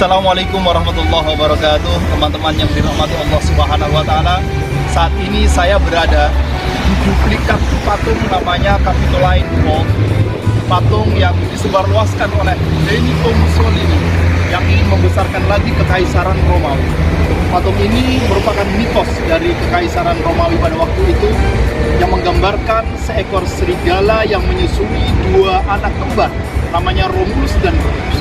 Assalamualaikum warahmatullahi wabarakatuh. Teman-teman yang dirahmati Allah Subhanahu wa taala. Saat ini saya berada di duplikat patung namanya Capitoline Wall. Patung yang disebarluaskan oleh Benito Mussolini yang ingin membesarkan lagi kekaisaran Romawi. Patung ini merupakan mitos dari kekaisaran Romawi pada waktu itu yang menggambarkan seekor serigala yang menyusui dua anak kembar namanya Romulus dan Remus.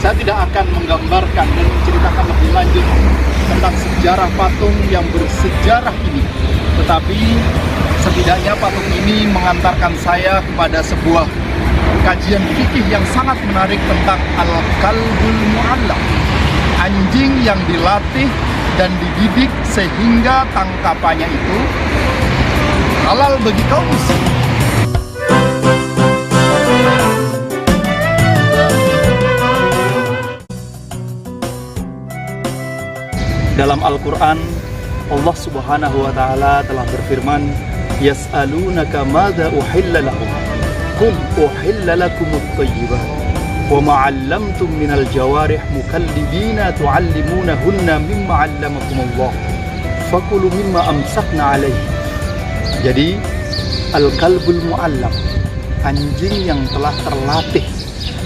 Saya tidak akan menggambarkan dan menceritakan lebih lanjut tentang sejarah patung yang bersejarah ini. Tetapi setidaknya patung ini mengantarkan saya kepada sebuah kajian fikih yang sangat menarik tentang Al-Kalbul Mu'allam. Anjing yang dilatih dan dididik sehingga tangkapannya itu halal bagi kaum muslim. Dalam Al-Quran, Allah Subhanahu wa Ta'ala telah berfirman, "Yas'alunaka madza uhilla lahum, qul uhilla lakumut thayyibat, wa ma 'allamtum minal jawarih mukallibina tu'allimunahunna mimma 'allamakumullah, fakulu mimma amsakna 'alaihi." Jadi, Al-Kalbul Mu'allam, anjing yang telah terlatih,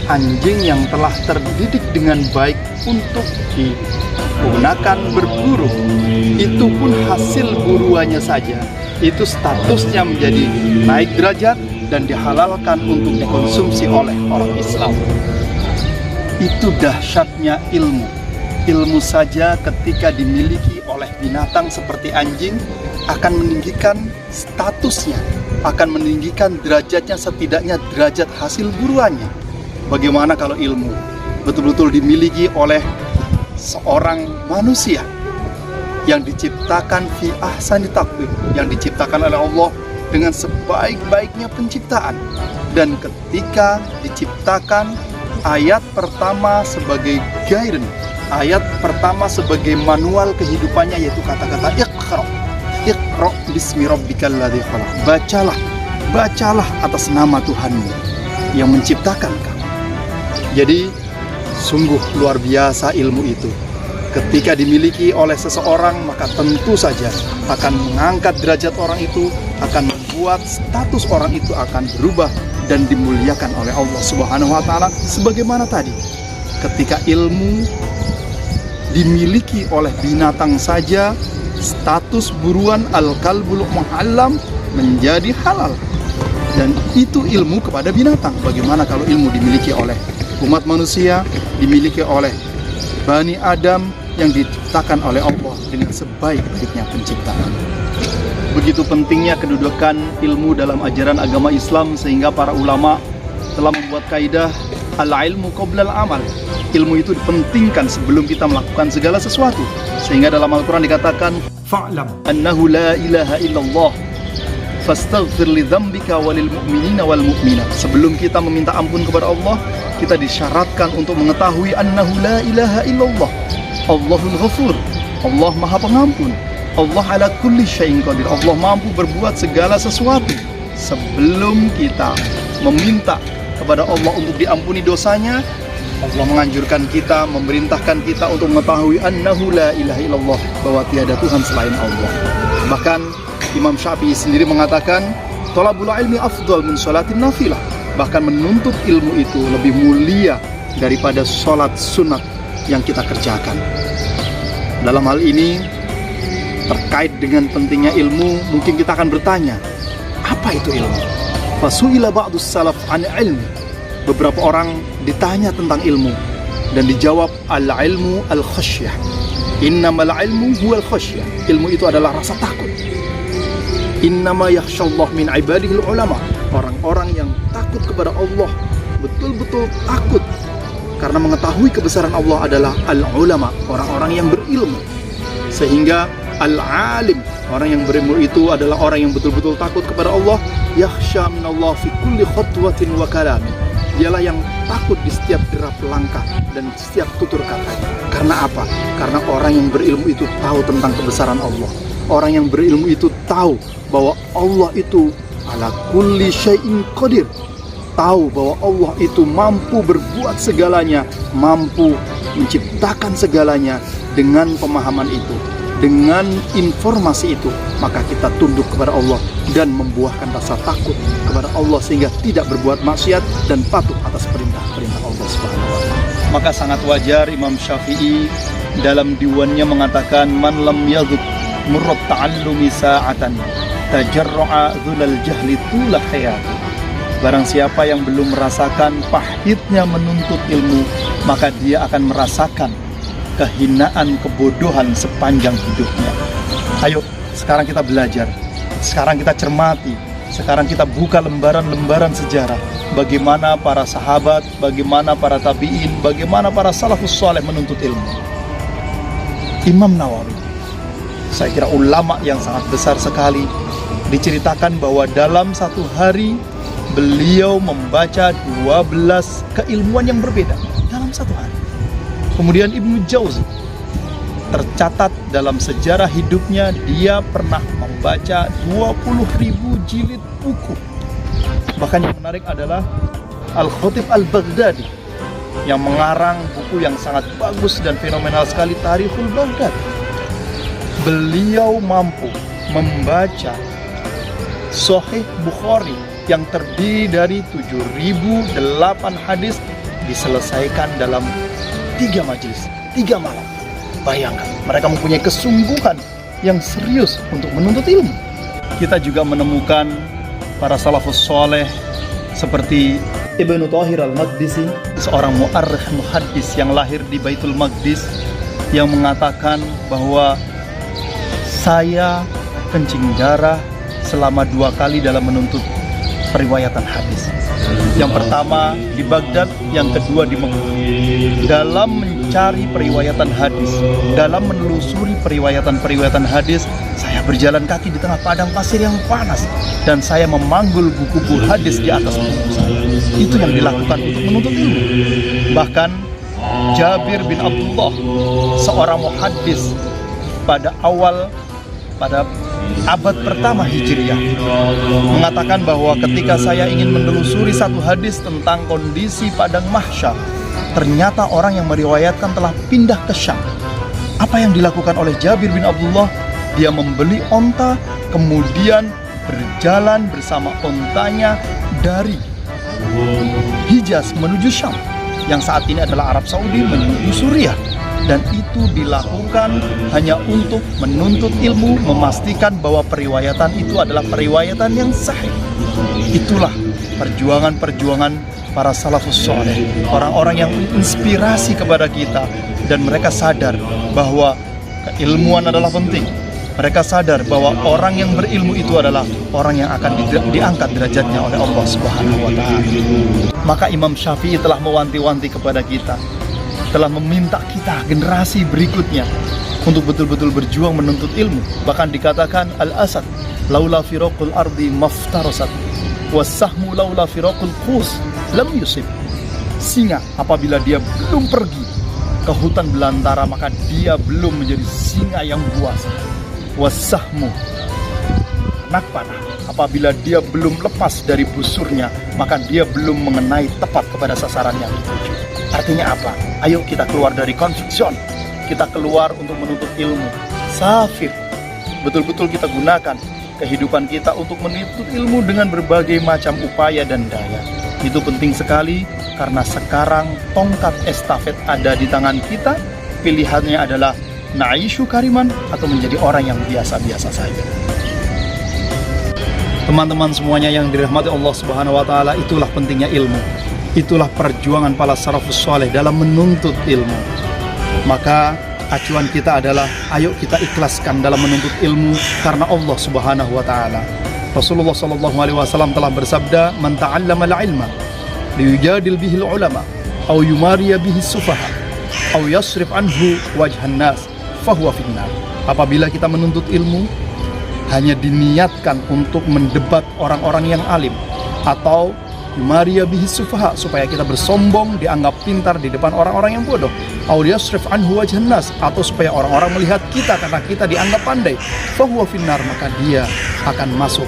anjing yang telah terdidik dengan baik untuk digunakan berburu, itu pun hasil buruannya saja, itu statusnya menjadi naik derajat dan dihalalkan untuk dikonsumsi oleh orang Islam. Itu dahsyatnya ilmu. Ilmu saja ketika dimiliki oleh binatang seperti anjing akan meninggikan statusnya, akan meninggikan derajatnya, setidaknya derajat hasil buruannya. Bagaimana kalau ilmu betul-betul dimiliki oleh seorang manusia yang diciptakan fi ahsani taqwim, yang diciptakan oleh Allah dengan sebaik-baiknya penciptaan, dan ketika diciptakan ayat pertama sebagai guidance, ayat pertama sebagai manual kehidupannya yaitu kata-kata Iqra bismi rabbikal ladzi khalaq. Bacalah atas nama Tuhanmu yang menciptakan kamu. Jadi sungguh luar biasa ilmu itu. Ketika dimiliki oleh seseorang, maka tentu saja akan mengangkat derajat orang itu, akan membuat status orang itu akan berubah dan dimuliakan oleh Allah Subhanahu wa Ta'ala. Sebagaimana tadi, ketika ilmu dimiliki oleh binatang saja, status buruan Al-Kalbul Mu'allam menjadi halal. Dan itu ilmu kepada binatang. Bagaimana kalau ilmu dimiliki oleh umat manusia, dimiliki oleh Bani Adam yang diciptakan oleh Allah dengan sebaik-baiknya penciptaan. Begitu pentingnya kedudukan ilmu dalam ajaran agama Islam sehingga para ulama telah membuat kaidah al-ilmu qoblal amal. Ilmu itu dipentingkan sebelum kita melakukan segala sesuatu. Sehingga dalam Al-Quran dikatakan, "Fa'lam annahu la ilaha illallah fastaghfir li dzambika walil mu'minina wal mu'minat." Sebelum kita meminta ampun kepada Allah, kita disyaratkan untuk mengetahui annahu la ilaha illallah, Allahul Ghafur, Allah Maha Pengampun, Allah ala kulli syai'in qadir, Allah mampu berbuat segala sesuatu. Sebelum kita meminta kepada Allah untuk diampuni dosanya, Allah menganjurkan kita, memerintahkan kita untuk mengetahui annahu la ilaha illallah, bahwa tiada Tuhan selain Allah. Bahkan Imam Syafi'i sendiri mengatakan, "Thalabul ilmi afdal min sholatin nafilah." Bahkan menuntut ilmu itu lebih mulia daripada sholat sunat yang kita kerjakan. Dalam hal ini, terkait dengan pentingnya ilmu, mungkin kita akan bertanya, apa itu ilmu? Fasu'ila ba'dus salaf an ilmi. Beberapa orang ditanya tentang ilmu dan dijawab, al-ilmu al-khasyah. Innamal ilmu huwal khasyah. Ilmu itu adalah rasa takut. Innama yakhsyallah min ibadihil ulama. Orang-orang yang takut kepada Allah, betul-betul takut karena mengetahui kebesaran Allah adalah al-ulama, orang-orang yang berilmu. Sehingga al-alim, orang yang berilmu itu adalah orang yang betul-betul takut kepada Allah. Yakhsha minallah fi kulli khutwatin wa kalami. Dialah yang takut di setiap derap langkah dan setiap tutur kata. Karena apa? Karena orang yang berilmu itu tahu tentang kebesaran Allah. Orang yang berilmu itu tahu bahwa Allah itu ala kulli syai'in qadir. tahu bahwa Allah itu mampu berbuat segalanya, mampu menciptakan segalanya. Dengan pemahaman itu, dengan informasi itu, maka kita tunduk kepada Allah dan membuahkan rasa takut kepada Allah sehingga tidak berbuat maksiat dan patuh atas perintah-perintah Allah Subhanahu wa Ta'ala. Maka sangat wajar Imam Syafi'i dalam diwannya mengatakan, man lam yadhuq murrat ta'allumi sa'atan tajarra'a dzulal jahli tula hayati. Barang siapa yang belum merasakan pahitnya menuntut ilmu, maka dia akan merasakan kehinaan, kebodohan sepanjang hidupnya. Ayo, sekarang kita belajar, sekarang kita cermati, sekarang kita buka lembaran-lembaran sejarah. Bagaimana para sahabat, bagaimana para tabi'in, bagaimana para salafus saleh menuntut ilmu. Imam Nawawi, saya kira ulama yang sangat besar sekali, diceritakan bahwa dalam satu hari beliau membaca 12 keilmuan yang berbeda dalam satu hari. Kemudian Ibnu Jauzi, tercatat dalam sejarah hidupnya dia pernah membaca 20.000 jilid buku. Bahkan yang menarik adalah Al-Khatib Al-Baghdadi yang mengarang buku yang sangat bagus dan fenomenal sekali, Tarikhul Baghdad. Beliau mampu membaca Sahih Bukhari yang terdiri dari 7.008 hadis diselesaikan dalam 3 majelis, 3 malam. Bayangkan, mereka mempunyai kesungguhan yang serius untuk menuntut ilmu. Kita juga menemukan para salafus soleh seperti Ibnu Thahir al-Maqdisi, seorang mu'arrikh muhaddis yang lahir di Baitul Maqdis, yang mengatakan bahwa saya kencing darah selama 2 kali dalam menuntut periwayatan hadis. Yang pertama di Baghdad, yang kedua di Mekah. Dalam mencari periwayatan hadis, dalam menelusuri periwayatan hadis, saya berjalan kaki di tengah padang pasir yang panas dan saya memanggul buku-buku hadis di atas buku saya. Itu yang dilakukan untuk menuntut ilmu. Bahkan Jabir bin Abdullah, seorang muhaddis pada abad pertama Hijriah, mengatakan bahwa ketika saya ingin menelusuri satu hadis tentang kondisi padang mahsyar, ternyata orang yang meriwayatkan telah pindah ke Syam. Apa yang dilakukan oleh Jabir bin Abdullah? Dia membeli onta, kemudian berjalan bersama ontanya dari Hijaz menuju Syam, yang saat ini adalah Arab Saudi, menuju Suriah. Dan itu dilakukan hanya untuk menuntut ilmu, memastikan bahwa periwayatan itu adalah periwayatan yang sahih. Itulah perjuangan-perjuangan para salafus saleh, orang-orang yang menginspirasi kepada kita, dan mereka sadar bahwa keilmuan adalah penting. Mereka sadar bahwa orang yang berilmu itu adalah orang yang akan diangkat derajatnya oleh Allah Subhanahu wa Ta'ala. Maka Imam Syafi'i telah mewanti-wanti kepada kita, telah meminta kita generasi berikutnya untuk betul-betul berjuang menuntut ilmu. Bahkan dikatakan al-asad laula firaqul ardi maftarasat was-sahmu laula firaqul qus lam yusib. Singa apabila dia belum pergi ke hutan belantara, maka dia belum menjadi singa yang buas. Was-sahmu, anak panah, apabila dia belum lepas dari busurnya, maka dia belum mengenai tepat kepada sasaran yang dituju. Artinya apa? Ayo kita keluar dari comfort zone, kita keluar untuk menuntut ilmu. Safir, betul-betul kita gunakan kehidupan kita untuk menuntut ilmu dengan berbagai macam upaya dan daya. Itu penting sekali karena sekarang tongkat estafet ada di tangan kita. Pilihannya adalah na'ishu kariman atau menjadi orang yang biasa-biasa saja. Teman-teman semuanya yang dirahmati Allah Subhanahu wa Ta'ala, itulah pentingnya ilmu. Itulah perjuangan para salafus saleh dalam menuntut ilmu. Maka acuan kita adalah ayo kita ikhlaskan dalam menuntut ilmu karena Allah Subhanahu wa Ta'ala. Rasulullah sallallahu alaihi wasallam telah bersabda, "Man ta'allama al-ilma liyujadil bihi al-ulama aw yumariya bihi as-sufaha aw yasrif anhu wajhan nas fahuwa finnar." Apabila kita menuntut ilmu hanya diniatkan untuk mendebat orang-orang yang alim, atau yumariya bihi sufaha, supaya kita bersombong dianggap pintar di depan orang-orang yang bodoh, aw yasrif anhu wajhan nas, atau supaya orang-orang melihat kita karena kita dianggap pandai, fahuwa finnar, maka dia akan masuk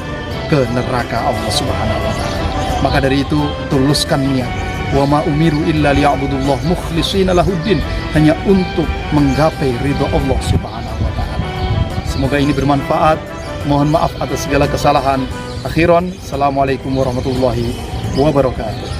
ke neraka Allah Subhanahu wa Ta'ala. Maka dari itu tuluskan niat. Wa ma umiru illa liya'budullah mukhlishina lahuddin, hanya untuk menggapai ridha Allah Subhanahu wa taala. Semoga ini bermanfaat. Mohon maaf atas segala kesalahan. Akhiran, assalamualaikum warahmatullahi wabarakatuh.